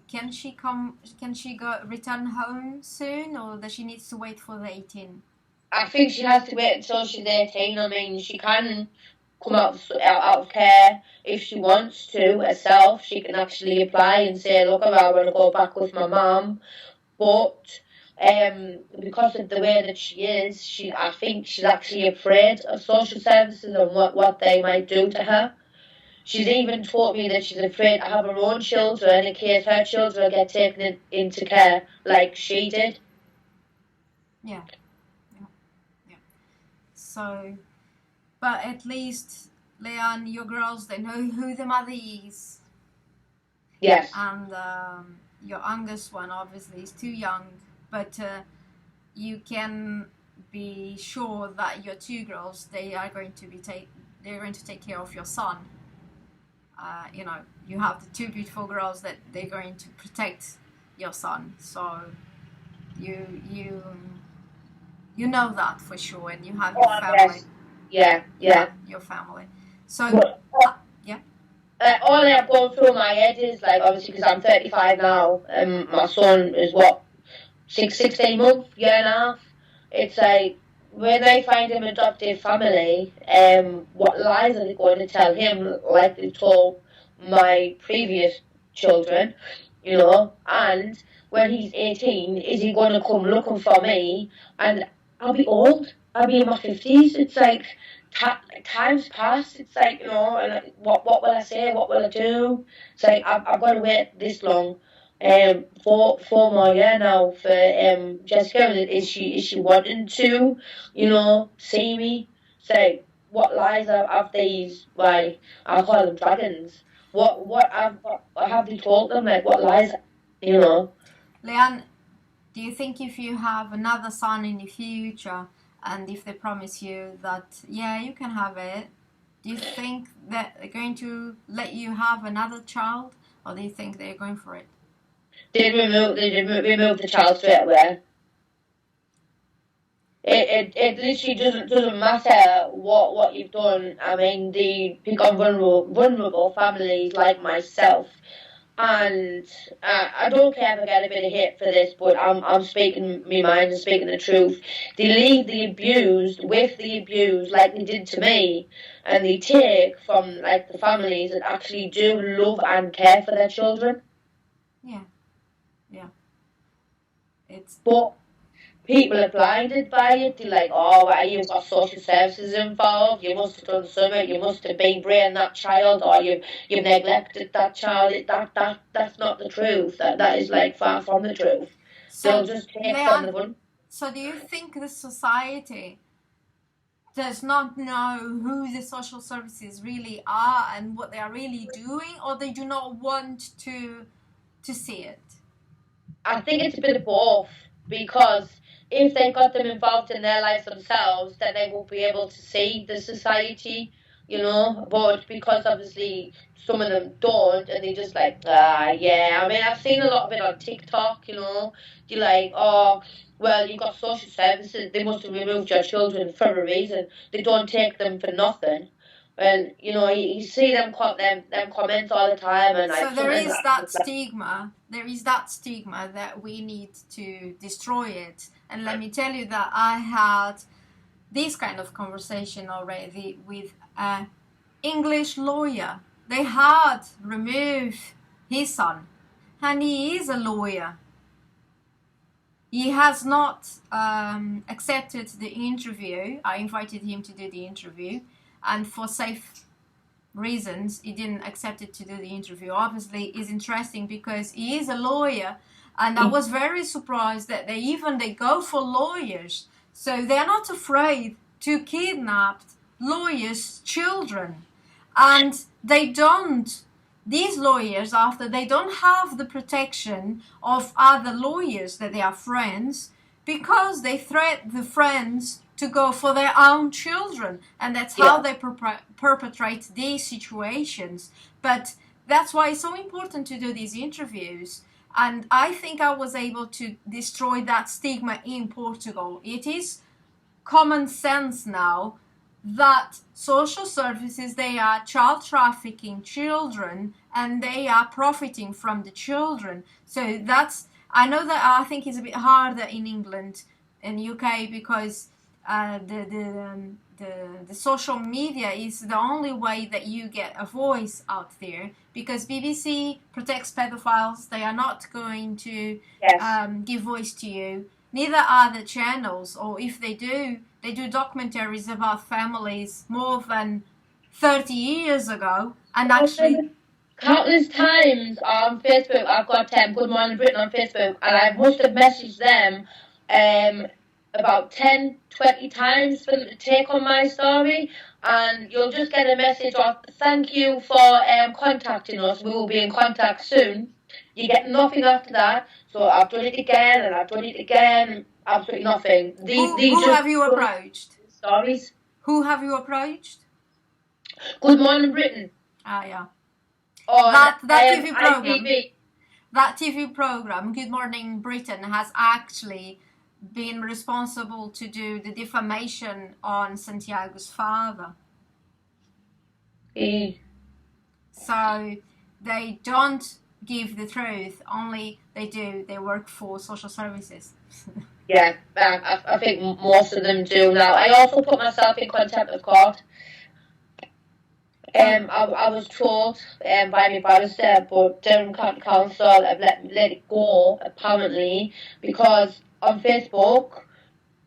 can she come? Can she go return home soon, or does she need to wait for the 18? I think she has to wait until she's 18. I mean, she can come out of care if she wants to herself. She can actually apply and say, look, I want to go back with my mum. But because of the way that she is, I think she's actually afraid of social services and what they might do to her. She's even told me that she's afraid to have her own children in case her children get taken into care like she did. Yeah. So, but at least, Leanne, your girls, they know who the mother is. Yes. And your youngest one obviously is too young, but you can be sure that your two girls, they're going to take care of your son. You have the two beautiful girls that they're going to protect your son. So you know that for sure, and you have your family. Yes. Yeah. Your family. So But, yeah. all I've gone through my head is like, obviously because I'm 35 now, and my son is 16 months, year and a half. It's like when they find him adoptive family, what lies are they going to tell him, like they told my previous children, and when he's 18, is he going to come looking for me? And I'll be old. I'll be in my 50s. It's like time's passed. It's like, and what will I say? What will I do? It's like I've got to wait this long. 4 more years now for Jessica. Is she wanting to, see me? Say what lies have these? Why I call them dragons. What have they told them? Like what lies? Leanne, do you think if you have another son in the future, and if they promise you that, yeah, you can have it, do you think that they're going to let you have another child, or do you think they're going for it? They remove the child straight away. It literally doesn't matter what you've done. I mean, they pick on vulnerable families like myself. And I don't care if I get a bit of hate for this, but I'm speaking my mind and speaking the truth. They leave the abused with the abused like they did to me, and they take from like the families that actually do love and care for their children. Yeah. But people are blinded by it. They're like, oh, well, you've got social services involved. You must have done something. You must have been brain that child, or you've neglected that child. That's not the truth. That is like far from the truth. So, they'll just take from the fun. So do you think the society does not know who the social services really are and what they are really doing, or they do not want to to see it? I think it's a bit of both, because if they got them involved in their lives themselves, then they won't be able to see the society, but because obviously some of them don't, and they just like, yeah. I mean, I've seen a lot of it on TikTok, you're like, oh, well, you've got social services, they must have removed your children for a reason. They don't take them for nothing. And, you see them comments all the time, and So like there something is like that stigma. There is that stigma that we need to destroy it. And let me tell you that I had this kind of conversation already with an English lawyer. They had removed his son, and he is a lawyer. He has not accepted the interview. I invited him to do the interview, and for safe reasons he didn't accept it to do the interview. Obviously it's interesting because he is a lawyer, and I was very surprised that they go for lawyers, so they're not afraid to kidnap lawyers' children. And these lawyers, after, they don't have the protection of other lawyers that they are friends, because they threat the friends to go for their own children, and that's how they perpetrate these situations. But that's why it's so important to do these interviews, and I think I was able to destroy that stigma in Portugal. It is common sense now that social services, they are child trafficking children, and they are profiting from the children. So that's, I know that I think it's a bit harder in England and UK, because the social media is the only way that you get a voice out there, because BBC protects pedophiles. They are not going to give voice to you. Neither are the channels, or if they do documentaries about families more than 30 years ago, and actually countless times on Facebook. I've got Good Morning Britain on Facebook, and I must have messaged them about 10, 20 times for them to take on my story, and you'll just get a message of, thank you for contacting us, we will be in contact soon. You get nothing after that. So I've done it again, and I've done it again, absolutely nothing. Who have you approached? Stories. Who have you approached? Good Morning Britain. Yeah. On that TV program. ITV. That TV program, Good Morning Britain, has actually been responsible to do the defamation on Santiago's father. So they don't give the truth, only they work for social services. Yeah, I think most of them do now. I also put myself in contempt of court. I was told by my barrister, but Durham County Council have let it go, apparently, because on Facebook,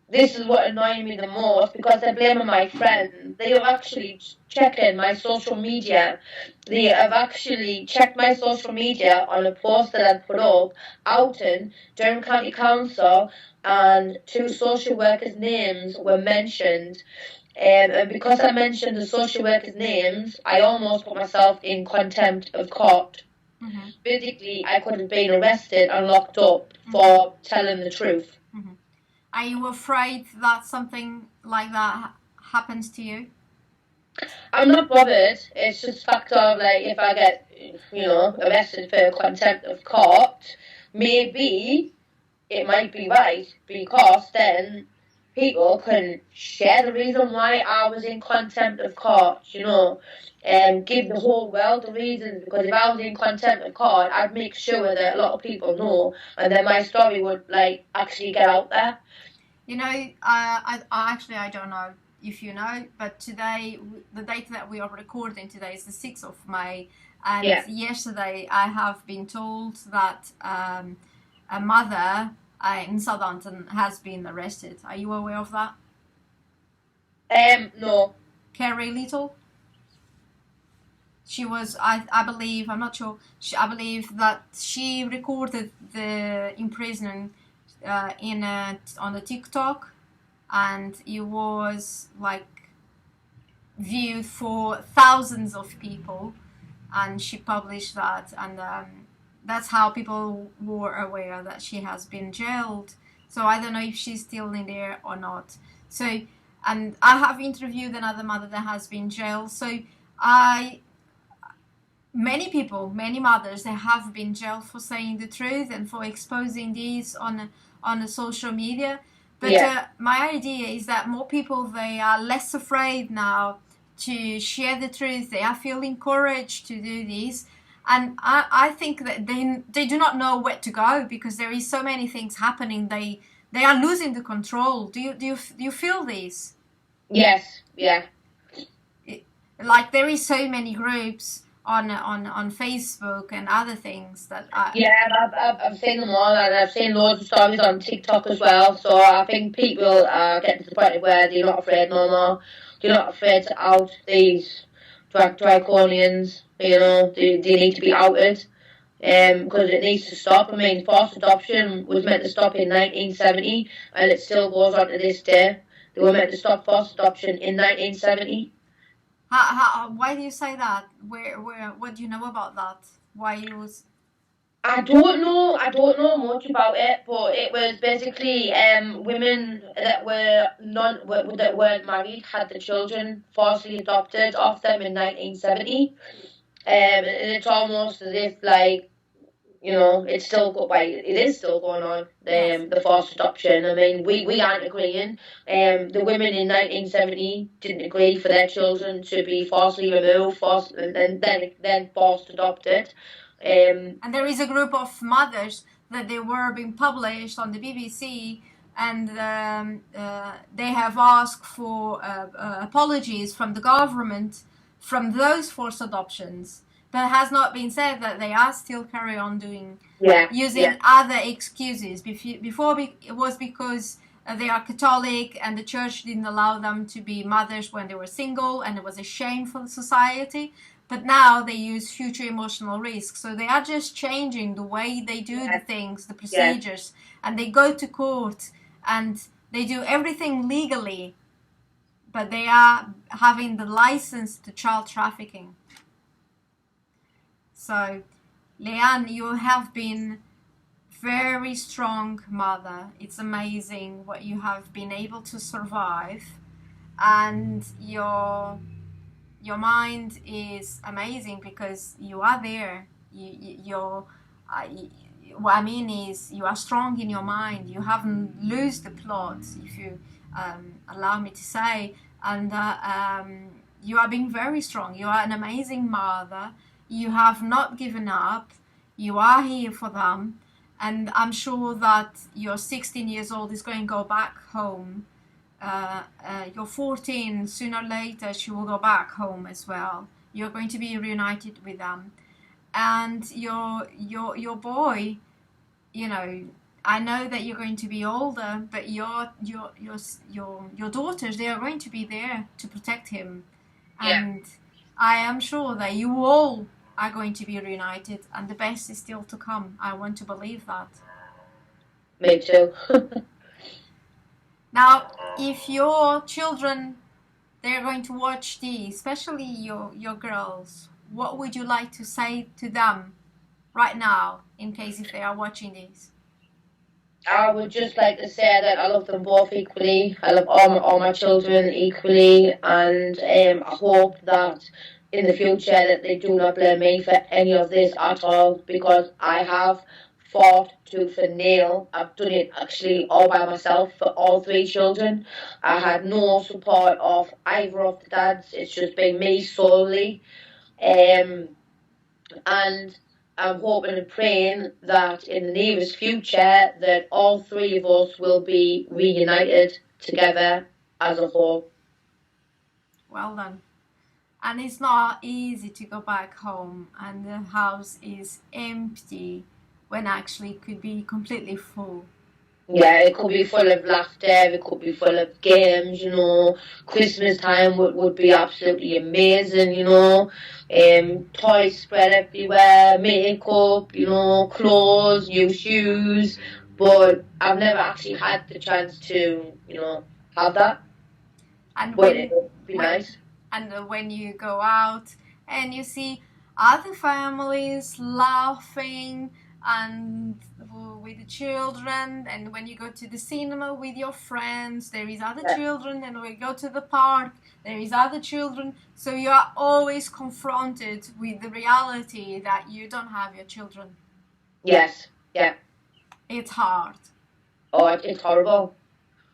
this is what annoyed me the most, because they're blaming my friend. They have actually checking my social media. They have actually checked my social media on a post that I put up, outing Durham County Council, and 2 social workers' names were mentioned. And because I mentioned the social workers' names, I almost put myself in contempt of court. Mm-hmm. Basically, I could have been arrested and locked up for telling the truth. Mm-hmm. Are you afraid that something like that happens to you? I'm not bothered. It's just a fact of, like, if I get, arrested for contempt of court, maybe it might be right, because then people can share the reason why I was in contempt of court, and give the whole world the reasons. Because if I was in contempt of court, I'd make sure that a lot of people know, and then my story would, actually get out there. I don't know if you know, but today, the date that we are recording today is the 6th of May, and yesterday I have been told that a mother in Southampton has been arrested. Are you aware of that? No. Carrie Little? She was, I believe, I'm not sure, I believe that she recorded the imprisonment on the TikTok, and it was viewed for thousands of people, and she published that, and that's how people were aware that she has been jailed. So I don't know if she's still in there or not. So, and I have interviewed another mother that has been jailed. So I, many people, many mothers, they have been jailed for saying the truth and for exposing these on the social media. But my idea is that more people, they are less afraid now to share the truth. They are feeling encouraged to do this. And I think that they do not know where to go because there is so many things happening. They are losing the control. Do you feel this? Yes, yeah. Like there is so many groups on Facebook and other things that I've seen them all, and I've seen loads of stories on TikTok as well. So I think people are getting to the point where they're not afraid no more. They're not afraid to out these draconians. You know, they need to be outed. Because it needs to stop. I mean, forced adoption was meant to stop in 1970, and it still goes on to this day. They were meant to stop forced adoption in 1970. Why do you say that? What do you know about that? Why it was? I don't know. I don't know much about it, but it was basically women that were that weren't married had the children forcibly adopted off them in 1970. And it's almost as if like, you know, it's still it is still going on. The forced adoption. I mean, we aren't agreeing. The women in 1970 didn't agree for their children to be forcibly removed, and then forced adopted. And there is a group of mothers that they were being published on the BBC, and they have asked for apologies from the government from those forced adoptions. But it has not been said that they are still carry on doing using other excuses. Before it was because they are Catholic and the church didn't allow them to be mothers when they were single, and it was a shame for the society. But now they use future emotional risk. So they are just changing the way they do the things, the procedures, and they go to court and they do everything legally, but they are having the license to child trafficking. So, Leanne, you have been very strong mother. It's amazing what you have been able to survive, and your mind is amazing because you are there. What I mean is you are strong in your mind. You haven't lost the plot, if you allow me to say, and you are being very strong. You are an amazing mother. You have not given up. You are here for them, and I'm sure that your 16 years old is going to go back home. You're 14, sooner or later she will go back home as well. You're going to be reunited with them, and your boy, you know, I know that you're going to be older, but your daughters, they are going to be there to protect him, and I am sure that you all are going to be reunited, and the best is still to come. I want to believe that. Me too. Now, if your children, they're going to watch these, especially your girls, what would you like to say to them right now, in case if they are watching these? I would just like to say that I love them both equally. I love all my children equally, and I hope that in the future that they do not blame me for any of this at all, because I have fought tooth and nail. I've done it actually all by myself for all three children. I had no support of either of the dads. It's just been me solely. And I'm hoping and praying that in the nearest future that all three of us will be reunited together as a whole. Well done. And it's not easy to go back home and the house is empty when actually it could be completely full. Yeah, it could be full of laughter, it could be full of games, you know. Christmas time would be absolutely amazing, you know. Toys spread everywhere, makeup, you know, clothes, new shoes. But I've never actually had the chance to, you know, have that. And but it would be nice. And when you go out and you see other families laughing and with the children, and when you go to the cinema with your friends, there is other children, and when you go to the park, there is other children. So you are always confronted with the reality that you don't have your children. Yes, yeah. It's hard. Oh, it's horrible.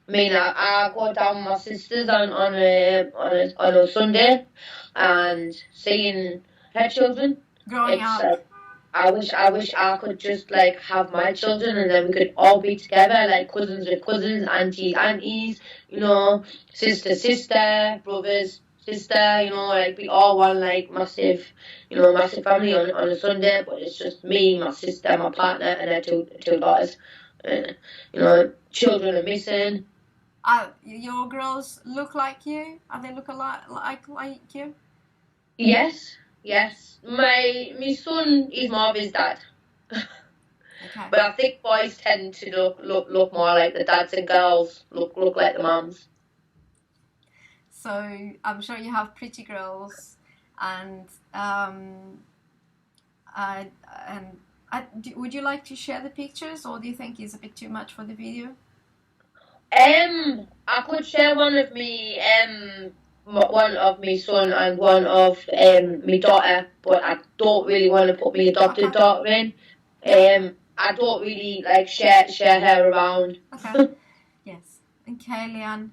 I mean, I go down with my sisters on a Sunday, and seeing her children. Growing It's up. I wish I could just like have my children, and then we could all be together, like cousins with cousins, aunties, you know, sister, brothers, sister, you know, like be all one like massive family on a Sunday. But it's just me, my sister, my partner, and their two daughters. You know, children are missing. Your girls look like you? Are they look a lot like you? Yes. My son is more of his dad. Okay. But I think boys tend to look more like the dads, and girls look like the mums. So I'm sure you have pretty girls, and would you like to share the pictures, or do you think it's a bit too much for the video? I could share one of me son and one of my daughter, but I don't really want to put my adopted daughter in. I don't really like share her around. Okay. Yes. Okay, Leanne.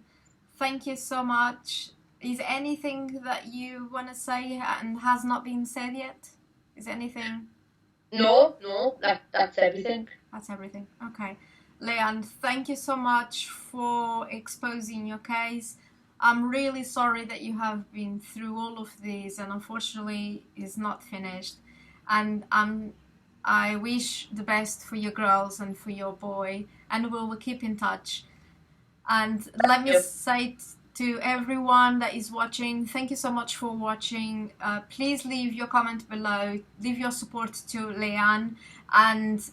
Thank you so much. Is anything that you want to say and has not been said yet? Is anything? No. That's everything. That's everything. Okay. Leanne, thank you so much for exposing your case. I'm really sorry that you have been through all of this, and unfortunately it's not finished. And I wish the best for your girls and for your boy, and we will keep in touch. And let me say to everyone that is watching, thank you so much for watching. Please leave your comment below, leave your support to Leanne, and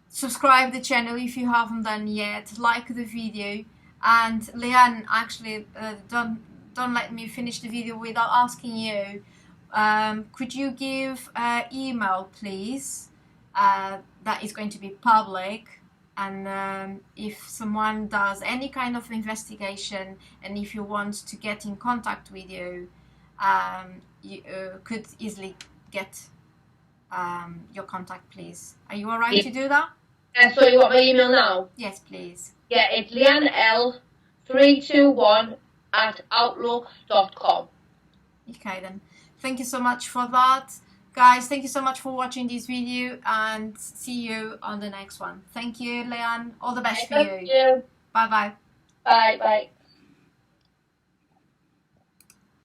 subscribe the channel if you haven't done yet, like the video. And Leanne, actually, don't let me finish the video without asking you, could you give an email, please, that is going to be public, and if someone does any kind of investigation, and if you want to get in contact with you, you could easily get your contact, please. Are you alright to do that? So you want my email now? Yes, please. Yeah, it's leannel321@outlook.com. Okay then. Thank you so much for that. Guys, thank you so much for watching this video, and see you on the next one. Thank you, Leanne. All the best for you. Thank you. Bye-bye. Bye.